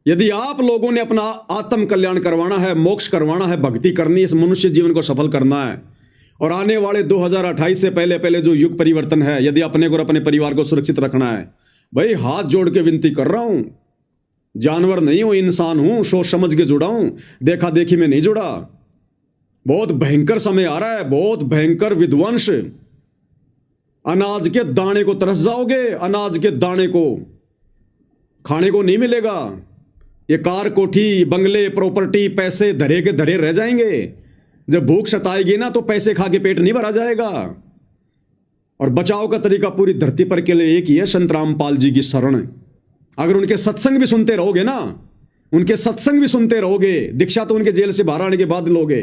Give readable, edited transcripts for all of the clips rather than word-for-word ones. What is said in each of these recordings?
यदि आप लोगों ने अपना आत्म कल्याण करवाना है, मोक्ष करवाना है, भक्ति करनी है, इस मनुष्य जीवन को सफल करना है और आने वाले 2028 से पहले पहले जो युग परिवर्तन है, यदि अपने को और अपने परिवार को सुरक्षित रखना है, भाई हाथ जोड़ के विनती कर रहा हूं। जानवर नहीं हूं, इंसान हूं, सोच समझ के जुड़ा हूं, देखा देखी में नहीं जुड़ा। बहुत भयंकर समय आ रहा है, बहुत भयंकर विध्वंस। अनाज के दाने को तरस जाओगे, अनाज के दाने को खाने को नहीं मिलेगा। ये कार, कोठी, बंगले, प्रॉपर्टी, पैसे धरे के धरे रह जाएंगे। जब भूख सताएगी ना तो पैसे खा के पेट नहीं भरा जाएगा। और बचाव का तरीका पूरी धरती पर के लिए एक ही है, संत रामपाल जी की शरण। अगर उनके सत्संग भी सुनते रहोगे ना, उनके सत्संग भी सुनते रहोगे, दीक्षा तो उनके जेल से बाहर आने के बाद लोगे,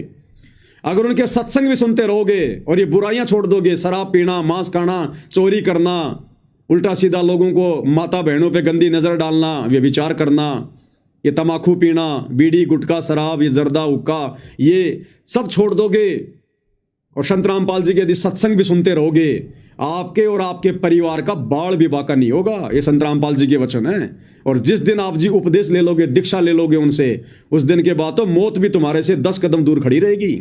अगर उनके सत्संग भी सुनते रहोगे और ये बुराइयां छोड़ दोगे, शराब पीना, मांस खाना, चोरी करना, उल्टा सीधा लोगों को, माता बहनों पे गंदी नजर डालना, व्यभिचार करना, ये तमाकू पीना, बीड़ी, गुटखा, शराब, ये जर्दा, हुक्का, ये सब छोड़ दोगे और संत रामपाल जी के यदि सत्संग भी सुनते रहोगे, आपके और आपके परिवार का बाल भी बाका नहीं होगा। ये संत रामपाल जी के वचन है। और जिस दिन आप जी उपदेश ले लोगे, दीक्षा ले लोगे उनसे, उस दिन के बाद तो मौत भी तुम्हारे से 10 कदम दूर खड़ी रहेगी।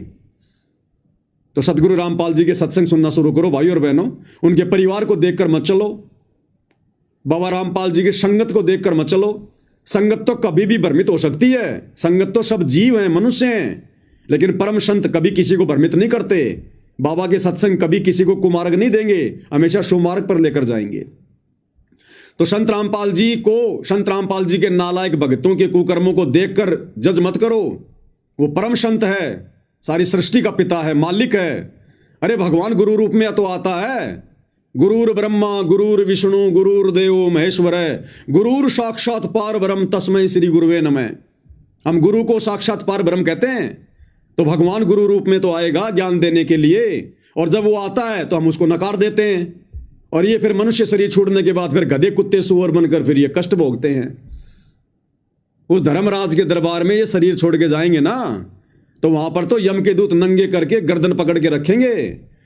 तो सतगुरु रामपाल जी के सत्संग सुनना शुरू करो भाई और बहनों। उनके परिवार को देखकर मत चलो, बाबा रामपाल जी की संगत को देखकर मत चलो। संगत तो कभी भी भ्रमित हो सकती है, संगत तो सब जीव हैं, मनुष्य हैं, लेकिन परम संत कभी किसी को भ्रमित नहीं करते। बाबा के सत्संग कभी किसी को कुमार्ग नहीं देंगे, हमेशा सुमार्ग पर लेकर जाएंगे। तो संत रामपाल जी को, संत रामपाल जी के नालायक भक्तों के कुकर्मों को देखकर जज मत करो। वो परम संत है, सारी सृष्टि का पिता है, मालिक है। अरे भगवान गुरु रूप में तो आता है। गुरुर ब्रह्मा गुरुर विष्णु गुरुर्देव महेश्वर, गुरुर साक्षात पार ब्रह्म तस्मै श्री गुरुवे नमः। हम गुरु को साक्षात पार ब्रह्म कहते हैं। तो भगवान गुरु रूप में तो आएगा ज्ञान देने के लिए, और जब वो आता है तो हम उसको नकार देते हैं, और ये फिर मनुष्य शरीर छूटने के बाद फिर गधे कुत्ते सुअर बनकर फिर ये कष्ट भोगते हैं। उस धर्मराज के दरबार में ये शरीर छोड़ के जाएंगे ना, तो वहां पर तो यम के दूत नंगे करके गर्दन पकड़ के रखेंगे।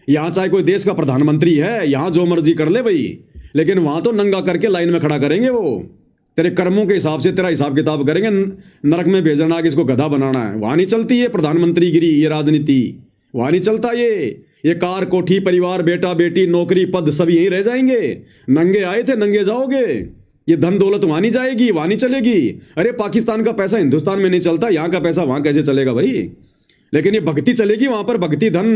यहां चाहे कोई देश का प्रधानमंत्री है, यहां जो मर्जी कर ले भाई, लेकिन वहां तो नंगा करके लाइन में खड़ा करेंगे। वो तेरे कर्मों के हिसाब से तेरा हिसाब किताब करेंगे, नरक में भेजना कि इसको गधा बनाना है। वहां नहीं चलती ये प्रधानमंत्री गिरी, ये राजनीति वहां नहीं चलता। ये कार, कोठी, परिवार, बेटा बेटी, नौकरी, पद सब यहीं रह जाएंगे। नंगे आए थे नंगे जाओगे। ये धन दौलत वहां नहीं जाएगी, वहां नहीं चलेगी। अरे पाकिस्तान का पैसा हिंदुस्तान में नहीं चलता, यहां का पैसा वहां कैसे चलेगा भाई? लेकिन ये भक्ति चलेगी वहां पर, भक्ति धन।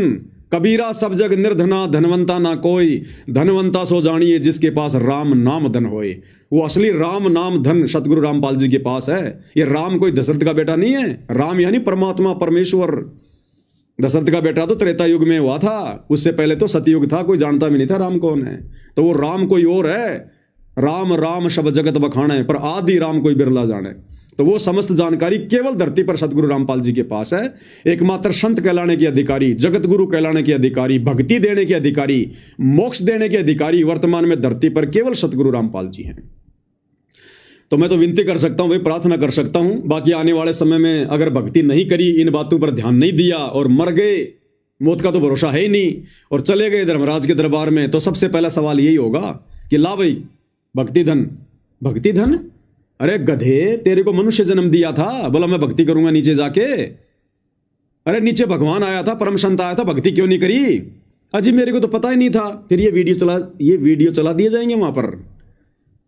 कबीरा सब जग निर्धना, धनवंता ना कोई, धनवंता सो जानिए जिसके पास राम नाम धन होए। वो असली राम नाम धन सतगुरु रामपाल जी के पास है। ये राम कोई दशरथ का बेटा नहीं है। राम यानी परमात्मा, परमेश्वर। दशरथ का बेटा तो त्रेता युग में हुआ था, उससे पहले तो सतयुग था, कोई जानता भी नहीं था राम कौन है। तो वो राम कोई और है। राम राम शब जगत बखाने, पर आदि राम कोई बिरला जाने। तो वो समस्त जानकारी केवल धरती पर सतगुरु रामपाल जी के पास है। एकमात्र संत कहलाने के अधिकारी, जगत गुरु कहलाने के अधिकारी, भक्ति देने के अधिकारी, मोक्ष देने के अधिकारी वर्तमान में धरती पर केवल सतगुरु रामपाल जी हैं। तो मैं तो विनती कर सकता हूं भाई, प्रार्थना कर सकता हूं, बाकी आने वाले समय में अगर भक्ति नहीं करी, इन बातों पर ध्यान नहीं दिया और मर गए, मौत का तो भरोसा है ही नहीं, और चले गए धर्मराज के दरबार में, तो सबसे पहला सवाल यही होगा कि ला भाई भक्ति धन, भक्ति धन। अरे गधे, तेरे को मनुष्य जन्म दिया था, बोला मैं भक्ति करूंगा नीचे जाके। अरे नीचे भगवान आया था, परम संत आया था, भक्ति क्यों नहीं करी? अजी मेरे को तो पता ही नहीं था। फिर ये वीडियो चला दिए जाएंगे वहां पर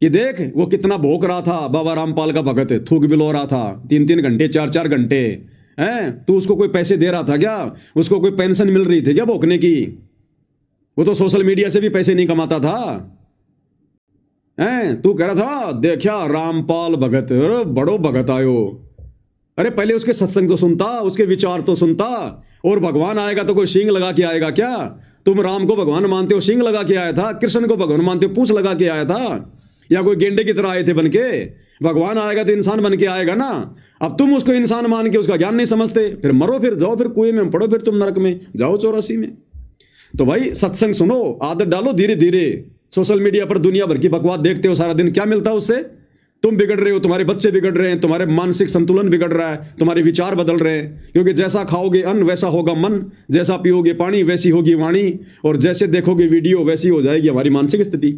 कि देख वो कितना भोग रहा था, बाबा रामपाल का भगत थूक बिलो रहा था 3-3 घंटे 4-4 घंटे। हैं तू उसको कोई पैसे दे रहा था क्या? उसको कोई पेंशन मिल रही थी क्या भोगने की? वो तो सोशल मीडिया से भी पैसे नहीं कमाता था। हैं तू कह रहा था देखा रामपाल भगत, बड़ो भगत आयो। अरे पहले उसके सत्संग तो सुनता, उसके विचार तो सुनता। और भगवान आएगा तो कोई सींग लगा के आएगा क्या? तुम राम को भगवान मानते हो, सींग लगा के आया था। कृष्ण को भगवान मानते हो, पूंछ लगा के आया था, या कोई गेंडे की तरह आए थे बन के? भगवान आएगा तो इंसान बन के आएगा ना। अब तुम उसको इंसान मान के उसका ज्ञान नहीं समझते, फिर मरो, फिर जाओ, फिर कुएं में पड़ो, फिर तुम नरक में जाओ 84 में। तो भाई सत्संग सुनो, आदत डालो धीरे धीरे। सोशल मीडिया पर दुनिया भर की बकवास देखते हो सारा दिन, क्या मिलता है उससे? तुम बिगड़ रहे हो, तुम्हारे बच्चे बिगड़ रहे हैं, तुम्हारे मानसिक संतुलन बिगड़ रहा है, तुम्हारे विचार बदल रहे हैं। क्योंकि जैसा खाओगे अन्न वैसा होगा मन, जैसा पियोगे पानी वैसी होगी वाणी, और जैसे देखोगे वीडियो वैसी हो जाएगी हमारी मानसिक स्थिति।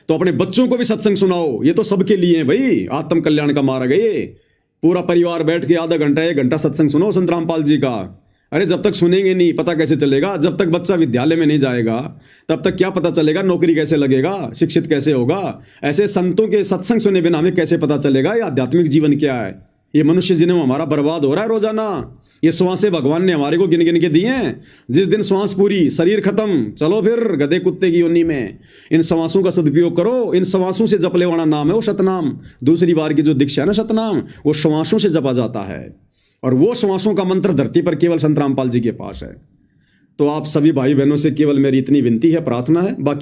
तो अपने बच्चों को भी सत्संग सुनाओ। ये तो सबके लिए है भाई, आत्म कल्याण का मार्ग है ये। पूरा परिवार बैठ के आधा घंटा 1 घंटा सत्संग सुनो संत रामपाल जी का। अरे जब तक सुनेंगे नहीं पता कैसे चलेगा? जब तक बच्चा विद्यालय में नहीं जाएगा तब तक क्या पता चलेगा नौकरी कैसे लगेगा, शिक्षित कैसे होगा? ऐसे संतों के सत्संग सुने बिना हमें कैसे पता चलेगा ये आध्यात्मिक जीवन क्या है? ये मनुष्य जन्म हमारा बर्बाद हो रहा है रोजाना। ये श्वासें भगवान ने हमारे को गिन गिन के दी हैं। जिस दिन श्वास पूरी, शरीर खत्म, चलो फिर गधे कुत्ते की योनि में। इन श्वासों का सदुपयोग करो। इन श्वासों से जपले वाला नाम है वो सतनाम। दूसरी बार की जो दीक्षा है ना सतनाम, वो श्वासों से जपा जाता है। और वो श्वासों का मंत्र धरती पर केवल संत रामपाल जी के पास है। तो आप सभी भाई बहनों से केवल मेरी इतनी विनती है, प्रार्थना है। बाकी